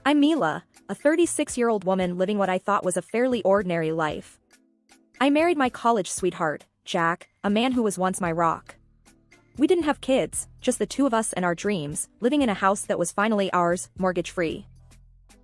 I'm Mila, a 36-year-old woman living what I thought was a fairly ordinary life. I married my college sweetheart, Jack, a man who was once my rock. We didn't have kids, just the two of us and our dreams, living in a house that was finally ours, mortgage-free.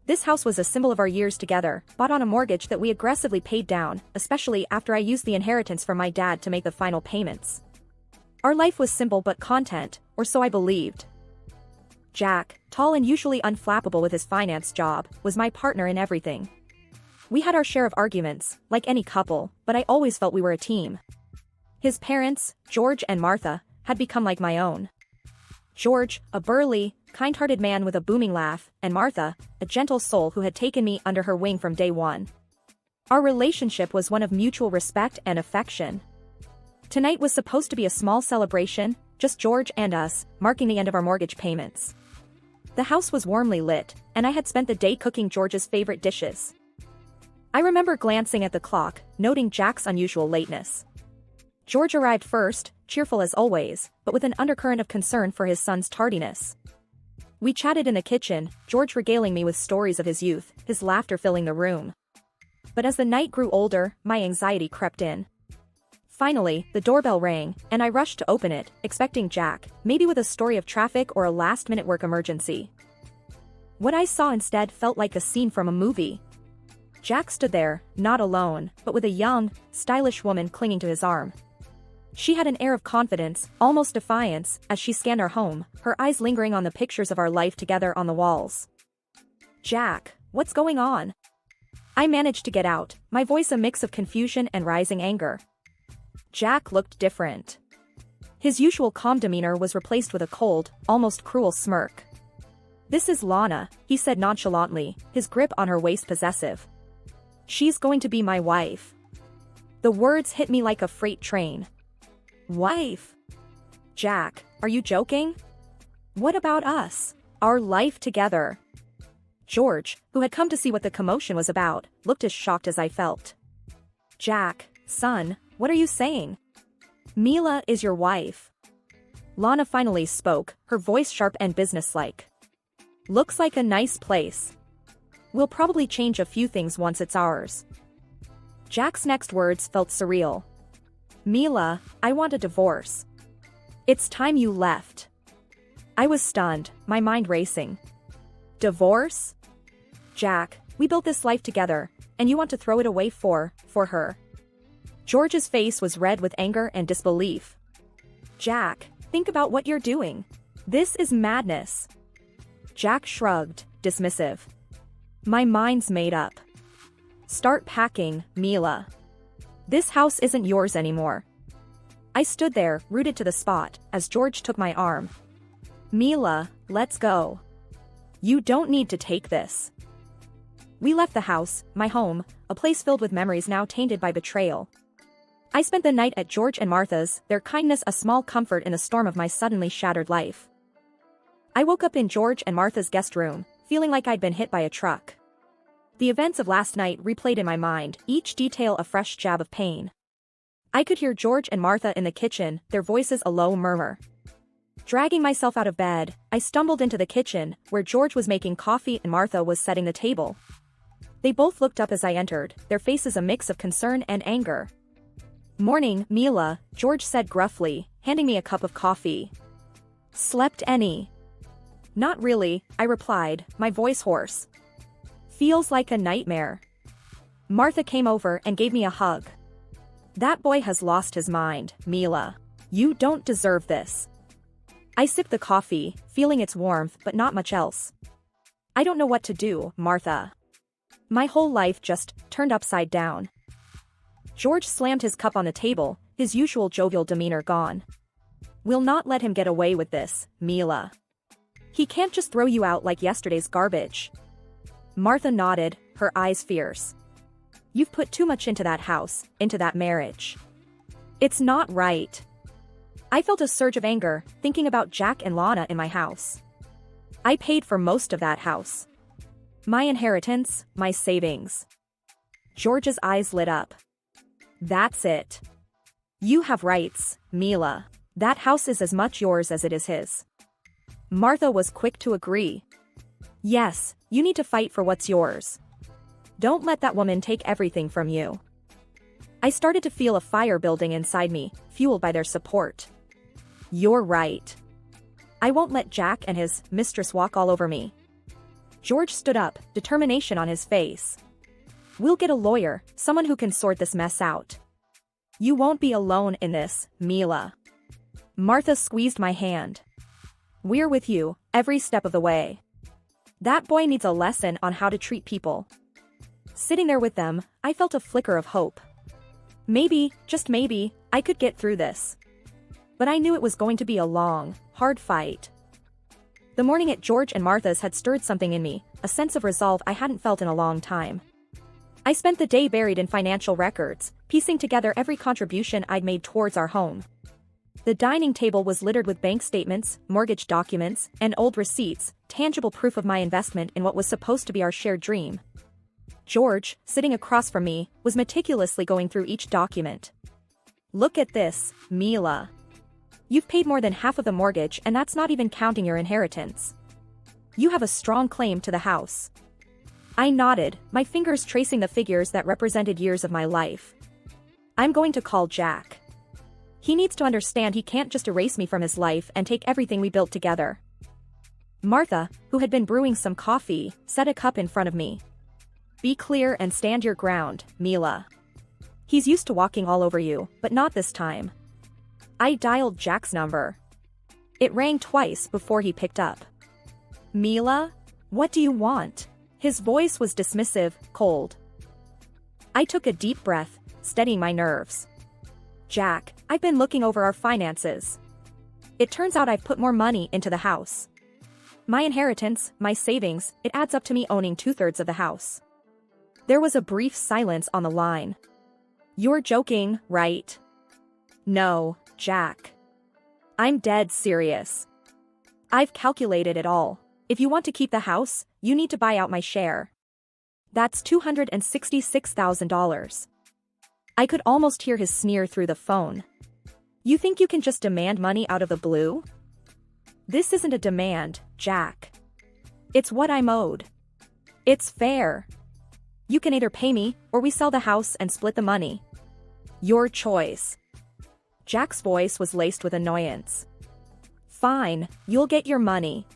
This house was a symbol of our years together, bought on a mortgage that we aggressively paid down, especially after I used the inheritance from my dad to make the final payments. Our life was simple but content, or so I believed. Jack, tall and usually unflappable with his finance job, was my partner in everything. We had our share of arguments, like any couple, but I always felt we were a team. His parents, George and Martha, had become like my own. George, a burly, kind-hearted man with a booming laugh, and Martha, a gentle soul who had taken me under her wing from day one. Our relationship was one of mutual respect and affection. Tonight was supposed to be a small celebration, just George and us, marking the end of our mortgage payments. The house was warmly lit, and I had spent the day cooking George's favorite dishes. I remember glancing at the clock, noting Jack's unusual lateness. George arrived first, cheerful as always, but with an undercurrent of concern for his son's tardiness. We chatted in the kitchen, George regaling me with stories of his youth, his laughter filling the room. But as the night grew older, my anxiety crept in. Finally, the doorbell rang, and I rushed to open it, expecting Jack, maybe with a story of traffic or a last-minute work emergency. What I saw instead felt like a scene from a movie. Jack stood there, not alone, but with a young, stylish woman clinging to his arm. She had an air of confidence, almost defiance, as she scanned our home, her eyes lingering on the pictures of our life together on the walls. "Jack, what's going on?" I managed to get out, my voice a mix of confusion and rising anger. Jack looked different. His usual calm demeanor was replaced with a cold, almost cruel smirk. "This is Lana," he said nonchalantly, his grip on her waist possessive. "She's going to be my wife." The words hit me like a freight train. Wife? Jack, are you joking? What about us? Our life together? George, who had come to see what the commotion was about, looked as shocked as I felt. "Jack, son, what are you saying? Mila is your wife." Lana finally spoke, her voice sharp and businesslike. "Looks like a nice place. We'll probably change a few things once it's ours." Jack's next words felt surreal. "Mila, I want a divorce. It's time you left." I was stunned, my mind racing. "Divorce? Jack, we built this life together, and you want to throw it away for her?" George's face was red with anger and disbelief. "Jack, think about what you're doing. This is madness." Jack shrugged, dismissive. "My mind's made up. Start packing, Mila. This house isn't yours anymore." I stood there, rooted to the spot, as George took my arm. "Mila, let's go. You don't need to take this." We left the house, my home, a place filled with memories now tainted by betrayal. I spent the night at George and Martha's, their kindness a small comfort in the storm of my suddenly shattered life. I woke up in George and Martha's guest room, feeling like I'd been hit by a truck. The events of last night replayed in my mind, each detail a fresh jab of pain. I could hear George and Martha in the kitchen, their voices a low murmur. Dragging myself out of bed, I stumbled into the kitchen, where George was making coffee and Martha was setting the table. They both looked up as I entered, their faces a mix of concern and anger. "Morning, Mila," George said gruffly, handing me a cup of coffee. "Slept any?" "Not really," I replied, my voice hoarse. "Feels like a nightmare." Martha came over and gave me a hug. "That boy has lost his mind, Mila. You don't deserve this." I sipped the coffee, feeling its warmth but not much else. "I don't know what to do, Martha. My whole life just turned upside down." George slammed his cup on the table, his usual jovial demeanor gone. "We'll not let him get away with this, Mila. He can't just throw you out like yesterday's garbage." Martha nodded, her eyes fierce. "You've put too much into that house, into that marriage. It's not right." I felt a surge of anger, thinking about Jack and Lana in my house. I paid for most of that house. My inheritance, my savings. George's eyes lit up. "That's it. You have rights, Mila. That house is as much yours as it is his." Martha was quick to agree. Yes, you need to fight for what's yours. Don't let that woman take everything from you. I started to feel a fire building inside me, fueled by their support. You're right. I won't let Jack and his mistress walk all over me. George stood up, determination on his face. We'll get a lawyer, someone who can sort this mess out. You won't be alone in this, Mila. Martha squeezed my hand. We're with you, every step of the way. That boy needs a lesson on how to treat people. Sitting there with them, I felt a flicker of hope. Maybe, just maybe, I could get through this. But I knew it was going to be a long, hard fight. The morning at George and Martha's had stirred something in me, a sense of resolve I hadn't felt in a long time. I spent the day buried in financial records, piecing together every contribution I'd made towards our home. The dining table was littered with bank statements, mortgage documents, and old receipts, tangible proof of my investment in what was supposed to be our shared dream. George, sitting across from me, was meticulously going through each document. Look at this, Mila. You've paid more than half of the mortgage, and that's not even counting your inheritance. You have a strong claim to the house. I nodded, my fingers tracing the figures that represented years of my life. I'm going to call Jack. He needs to understand he can't just erase me from his life and take everything we built together. Martha, who had been brewing some coffee, set a cup in front of me. Be clear and stand your ground, Mila. He's used to walking all over you, but not this time. I dialed Jack's number. It rang twice before he picked up. Mila? What do you want? His voice was dismissive, cold. I took a deep breath, steadying my nerves. Jack, I've been looking over our finances. It turns out I've put more money into the house. My inheritance, my savings, it adds up to me owning 2/3 of the house. There was a brief silence on the line. You're joking, right? No, Jack. I'm dead serious. I've calculated it all. If you want to keep the house, you need to buy out my share. That's $266,000. I could almost hear his sneer through the phone. You think you can just demand money out of the blue? This isn't a demand, Jack. It's what I'm owed. It's fair. You can either pay me, or we sell the house and split the money. Your choice. Jack's voice was laced with annoyance. Fine, you'll get your money.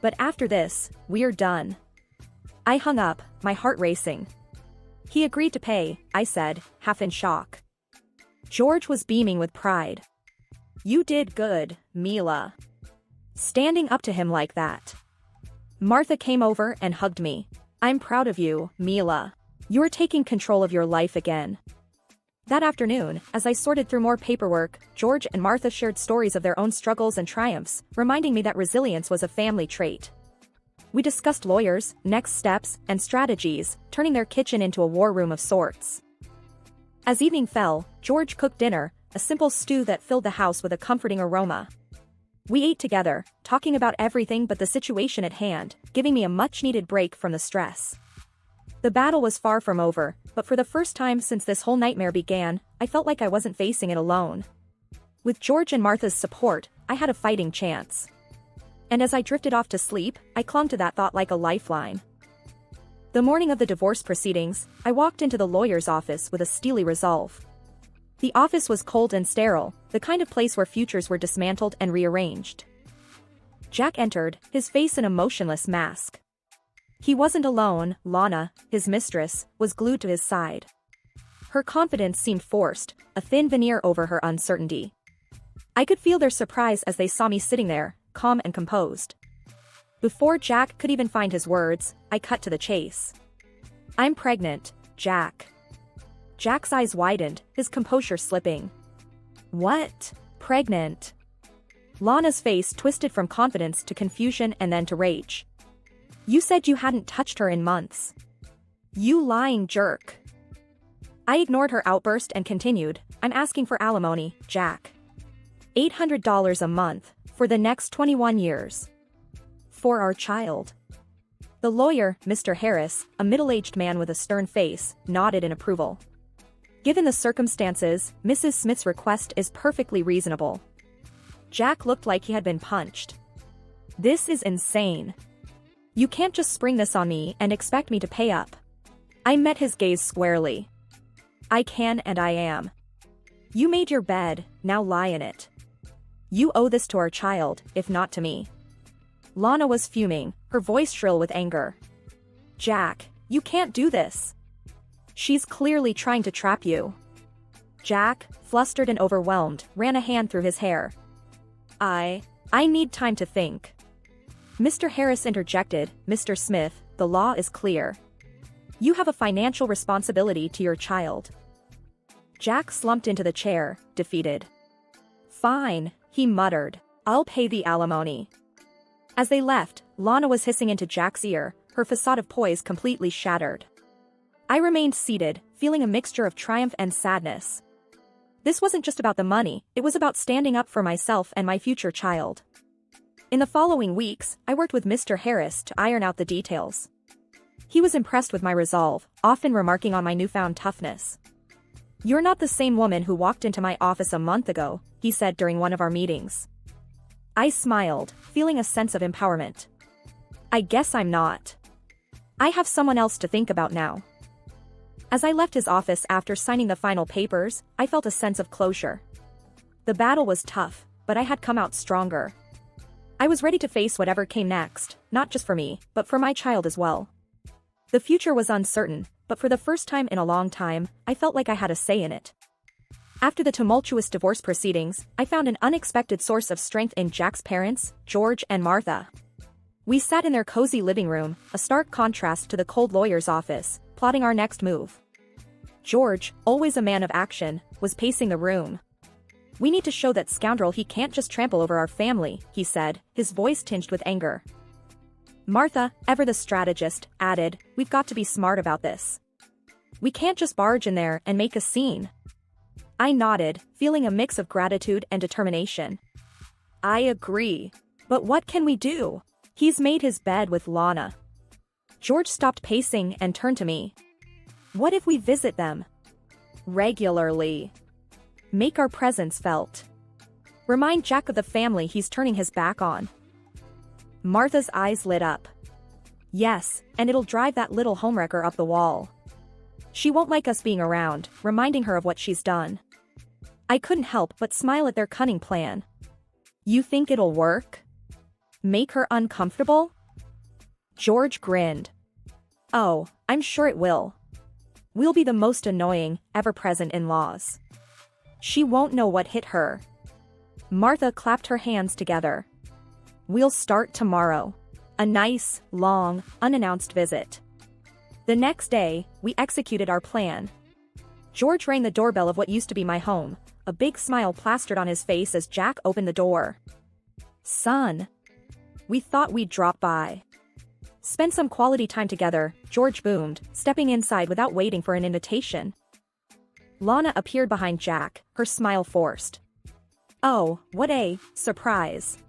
But after this, we're done. I hung up, my heart racing. He agreed to pay, I said, half in shock. George was beaming with pride. You did good, Mila. Standing up to him like that. Martha came over and hugged me. I'm proud of you, Mila. You're taking control of your life again. That afternoon, as I sorted through more paperwork, George and Martha shared stories of their own struggles and triumphs, reminding me that resilience was a family trait. We discussed lawyers, next steps, and strategies, turning their kitchen into a war room of sorts. As evening fell, George cooked dinner, a simple stew that filled the house with a comforting aroma. We ate together, talking about everything but the situation at hand, giving me a much-needed break from the stress. The battle was far from over, but for the first time since this whole nightmare began, I felt like I wasn't facing it alone. With George and Martha's support, I had a fighting chance. And as I drifted off to sleep, I clung to that thought like a lifeline. The morning of the divorce proceedings, I walked into the lawyer's office with a steely resolve. The office was cold and sterile, the kind of place where futures were dismantled and rearranged. Jack entered, his face in a motionless mask. He wasn't alone, Lana, his mistress, was glued to his side. Her confidence seemed forced, a thin veneer over her uncertainty. I could feel their surprise as they saw me sitting there, calm and composed. Before Jack could even find his words, I cut to the chase. I'm pregnant, Jack. Jack's eyes widened, his composure slipping. What? Pregnant? Lana's face twisted from confidence to confusion and then to rage. You said you hadn't touched her in months. You lying jerk. I ignored her outburst and continued, I'm asking for alimony, Jack. $800 a month, for the next 21 years. For our child. The lawyer, Mr. Harris, a middle-aged man with a stern face, nodded in approval. Given the circumstances, Mrs. Smith's request is perfectly reasonable. Jack looked like he had been punched. This is insane. You can't just spring this on me and expect me to pay up. I met his gaze squarely. I can and I am. You made your bed, now lie in it. You owe this to our child, if not to me. Lana was fuming, her voice shrill with anger. Jack, you can't do this. She's clearly trying to trap you. Jack, flustered and overwhelmed, ran a hand through his hair. I need time to think. Mr. Harris interjected, Mr. Smith, the law is clear. You have a financial responsibility to your child. Jack slumped into the chair, defeated. Fine, he muttered. I'll pay the alimony. As they left, Lana was hissing into Jack's ear, her facade of poise completely shattered. I remained seated, feeling a mixture of triumph and sadness. This wasn't just about the money, it was about standing up for myself and my future child. In the following weeks, I worked with Mr. Harris to iron out the details. He was impressed with my resolve, often remarking on my newfound toughness. You're not the same woman who walked into my office a month ago, he said during one of our meetings. I smiled, feeling a sense of empowerment. I guess I'm not. I have someone else to think about now. As I left his office after signing the final papers, I felt a sense of closure. The battle was tough, but I had come out stronger. I was ready to face whatever came next, not just for me, but for my child as well. The future was uncertain, but for the first time in a long time, I felt like I had a say in it. After the tumultuous divorce proceedings, I found an unexpected source of strength in Jack's parents, George and Martha. We sat in their cozy living room, a stark contrast to the cold lawyer's office, plotting our next move. George, always a man of action, was pacing the room. We need to show that scoundrel he can't just trample over our family, he said, his voice tinged with anger. Martha, ever the strategist, added, we've got to be smart about this. We can't just barge in there and make a scene. I nodded, feeling a mix of gratitude and determination. I agree. But what can we do? He's made his bed with Lana. George stopped pacing and turned to me. What if we visit them? Regularly. Make our presence felt. Remind Jack of the family he's turning his back on. Martha's eyes lit up. Yes, and it'll drive that little homewrecker up the wall. She won't like us being around, reminding her of what she's done. I couldn't help but smile at their cunning plan. You think it'll work? Make her uncomfortable? George grinned. Oh, I'm sure it will. We'll be the most annoying, ever-present in-laws. She won't know what hit her. Martha clapped her hands together. We'll start tomorrow. A nice, long, unannounced visit. The next day, we executed our plan. George rang the doorbell of what used to be my home, a big smile plastered on his face as Jack opened the door. Son. We thought we'd drop by. Spend some quality time together, George boomed, stepping inside without waiting for an invitation. Lana appeared behind Jack, her smile forced. Oh, what a surprise.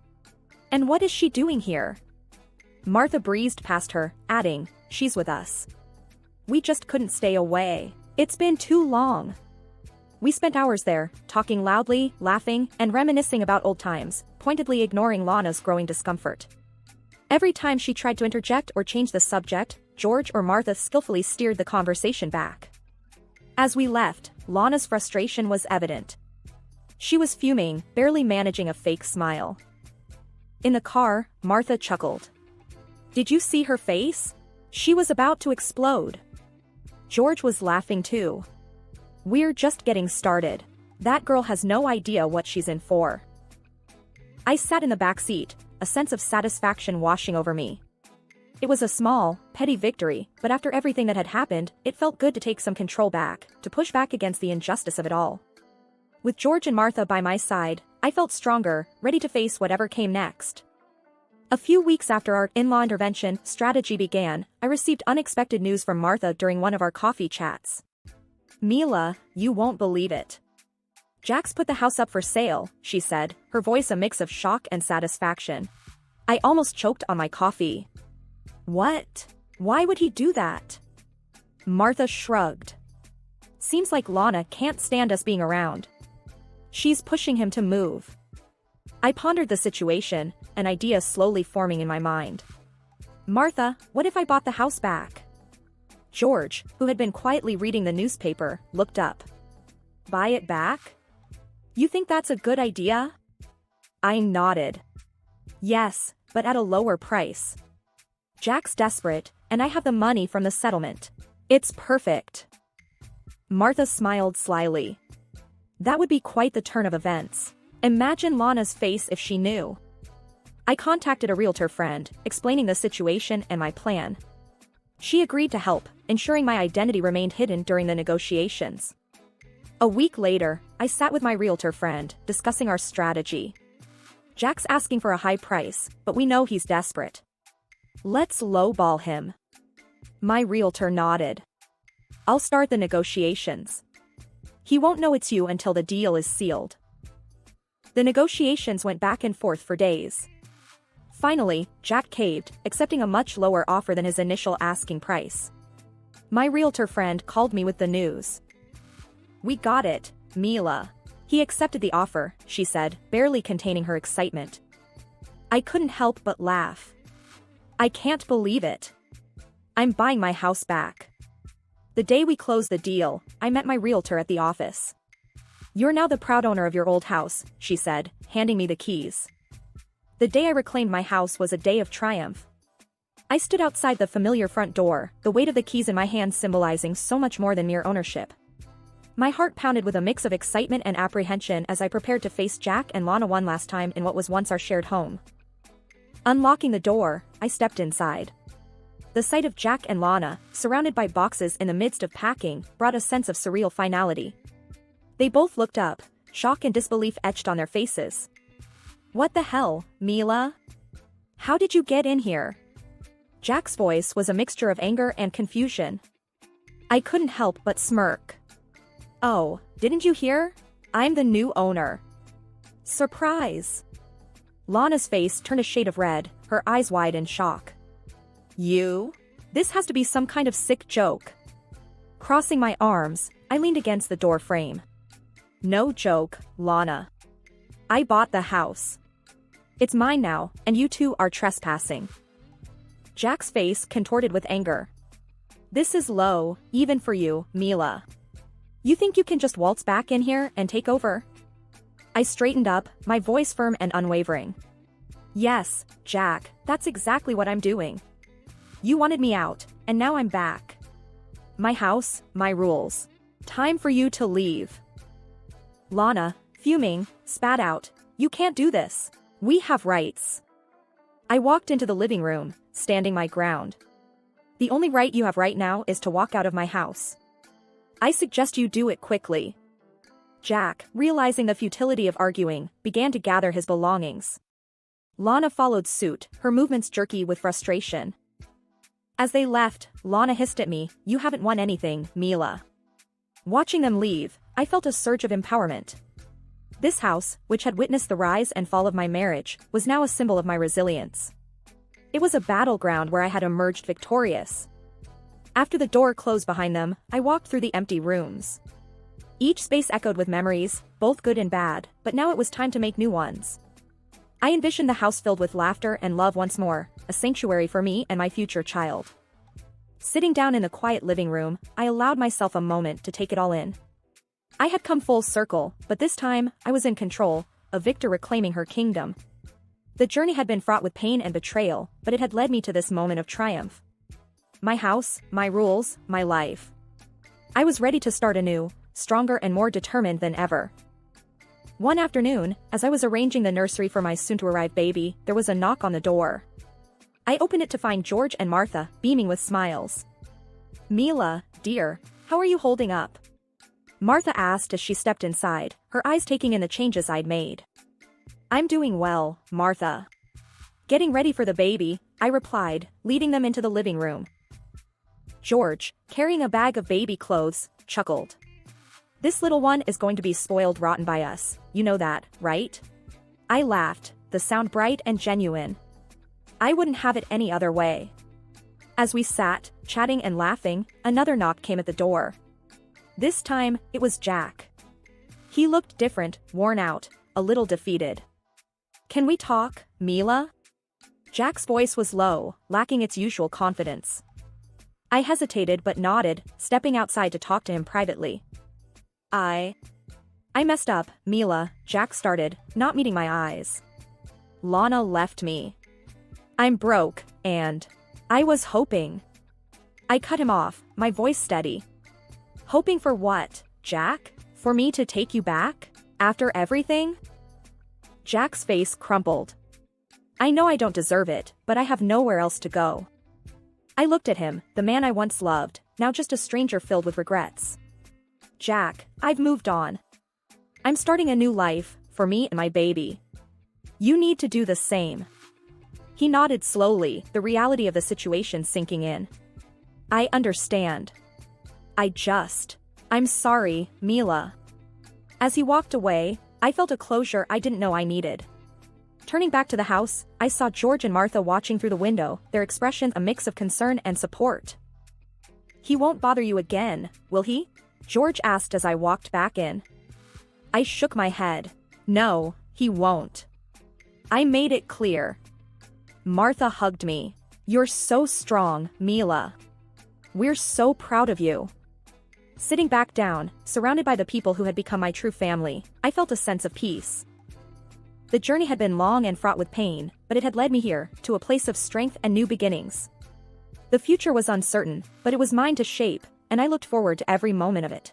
And what is she doing here? Martha breezed past her, adding, she's with us. We just couldn't stay away. It's been too long. We spent hours there, talking loudly, laughing, and reminiscing about old times, pointedly ignoring Lana's growing discomfort. Every time she tried to interject or change the subject, George or Martha skillfully steered the conversation back. As we left, Lana's frustration was evident. She was fuming, barely managing a fake smile. In the car, Martha chuckled. Did you see her face? She was about to explode. George was laughing too. We're just getting started. That girl has no idea what she's in for. I sat in the back seat, a sense of satisfaction washing over me. It was a small, petty victory, but after everything that had happened, it felt good to take some control back, to push back against the injustice of it all. With George and Martha by my side, I felt stronger, ready to face whatever came next. A few weeks after our in-law intervention strategy began, I received unexpected news from Martha during one of our coffee chats. Mila, you won't believe it. Jack's put the house up for sale, she said, her voice a mix of shock and satisfaction. I almost choked on my coffee. What? Why would he do that? Martha shrugged. Seems like Lana can't stand us being around. She's pushing him to move. I pondered the situation, an idea slowly forming in my mind. Martha, what if I bought the house back? George, who had been quietly reading the newspaper, looked up. Buy it back? You think that's a good idea? I nodded. Yes, but at a lower price. Jack's desperate, and I have the money from the settlement. It's perfect. Martha smiled slyly. That would be quite the turn of events. Imagine Lana's face if she knew. I contacted a realtor friend, explaining the situation and my plan. She agreed to help, ensuring my identity remained hidden during the negotiations. A week later, I sat with my realtor friend, discussing our strategy. Jack's asking for a high price, but we know he's desperate. Let's lowball him. My realtor nodded. I'll start the negotiations. He won't know it's you until the deal is sealed. The negotiations went back and forth for days. Finally, Jack caved, accepting a much lower offer than his initial asking price. My realtor friend called me with the news. We got it, Mila. He accepted the offer, she said, barely containing her excitement. I couldn't help but laugh. I can't believe it. I'm buying my house back. The day we closed the deal, I met my realtor at the office. You're now the proud owner of your old house, she said, handing me the keys. The day I reclaimed my house was a day of triumph. I stood outside the familiar front door, the weight of the keys in my hands symbolizing so much more than mere ownership. My heart pounded with a mix of excitement and apprehension as I prepared to face Jack and Lana one last time in what was once our shared home. Unlocking the door, I stepped inside. The sight of Jack and Lana, surrounded by boxes in the midst of packing, brought a sense of surreal finality. They both looked up, shock and disbelief etched on their faces. What the hell, Mila? How did you get in here? Jack's voice was a mixture of anger and confusion. I couldn't help but smirk. Oh, didn't you hear? I'm the new owner. Surprise! Lana's face turned a shade of red, her eyes wide in shock. You? This has to be some kind of sick joke. Crossing my arms, I leaned against the door frame. No joke, Lana. I bought the house. It's mine now, and you two are trespassing. Jack's face contorted with anger. This is low, even for you, Mila. You think you can just waltz back in here and take over? I straightened up, my voice firm and unwavering. Yes, Jack, that's exactly what I'm doing. You wanted me out, and now I'm back. My house, my rules. Time for you to leave. Lana, fuming, spat out, You can't do this. We have rights. I walked into the living room, standing my ground. The only right you have right now is to walk out of my house. I suggest you do it quickly. Jack, realizing the futility of arguing, began to gather his belongings. Lana followed suit, her movements jerky with frustration. As they left, Lana hissed at me, "You haven't won anything, Mila." Watching them leave, I felt a surge of empowerment. This house, which had witnessed the rise and fall of my marriage, was now a symbol of my resilience. It was a battleground where I had emerged victorious. After the door closed behind them, I walked through the empty rooms. Each space echoed with memories, both good and bad, but now it was time to make new ones. I envisioned the house filled with laughter and love once more, a sanctuary for me and my future child. Sitting down in the quiet living room, I allowed myself a moment to take it all in. I had come full circle, but this time, I was in control, a victor reclaiming her kingdom. The journey had been fraught with pain and betrayal, but it had led me to this moment of triumph. My house, my rules, my life. I was ready to start anew, stronger and more determined than ever. One afternoon, as I was arranging the nursery for my soon-to-arrive baby, there was a knock on the door. I opened it to find George and Martha, beaming with smiles. "Mila, dear, how are you holding up?" Martha asked as she stepped inside, her eyes taking in the changes I'd made. "I'm doing well, Martha." "Getting ready for the baby," I replied, leading them into the living room. George, carrying a bag of baby clothes, chuckled. "This little one is going to be spoiled rotten by us, you know that, right?" I laughed, the sound bright and genuine. I wouldn't have it any other way. As we sat, chatting and laughing, another knock came at the door. This time, it was Jack. He looked different, worn out, a little defeated. "Can we talk, Mila?" Jack's voice was low, lacking its usual confidence. I hesitated but nodded, stepping outside to talk to him privately. I messed up, Mila, Jack started, not meeting my eyes. Lana left me. I'm broke, and I was hoping. I cut him off, my voice steady. Hoping for what, Jack? For me to take you back? After everything? Jack's face crumpled. I know I don't deserve it, but I have nowhere else to go. I looked at him, the man I once loved, now just a stranger filled with regrets. Jack, I've moved on. I'm starting a new life, for me and my baby. You need to do the same. He nodded slowly, the reality of the situation sinking in. I understand. I'm sorry, Mila. As he walked away, I felt a closure I didn't know I needed. Turning back to the house, I saw George and Martha watching through the window, their expressions a mix of concern and support. He won't bother you again, will he? George asked as I walked back in. I shook my head. No, he won't. I made it clear. Martha hugged me. You're so strong, Mila. We're so proud of you. Sitting back down, surrounded by the people who had become my true family, I felt a sense of peace. The journey had been long and fraught with pain, but it had led me here, to a place of strength and new beginnings. The future was uncertain, but it was mine to shape, and I looked forward to every moment of it.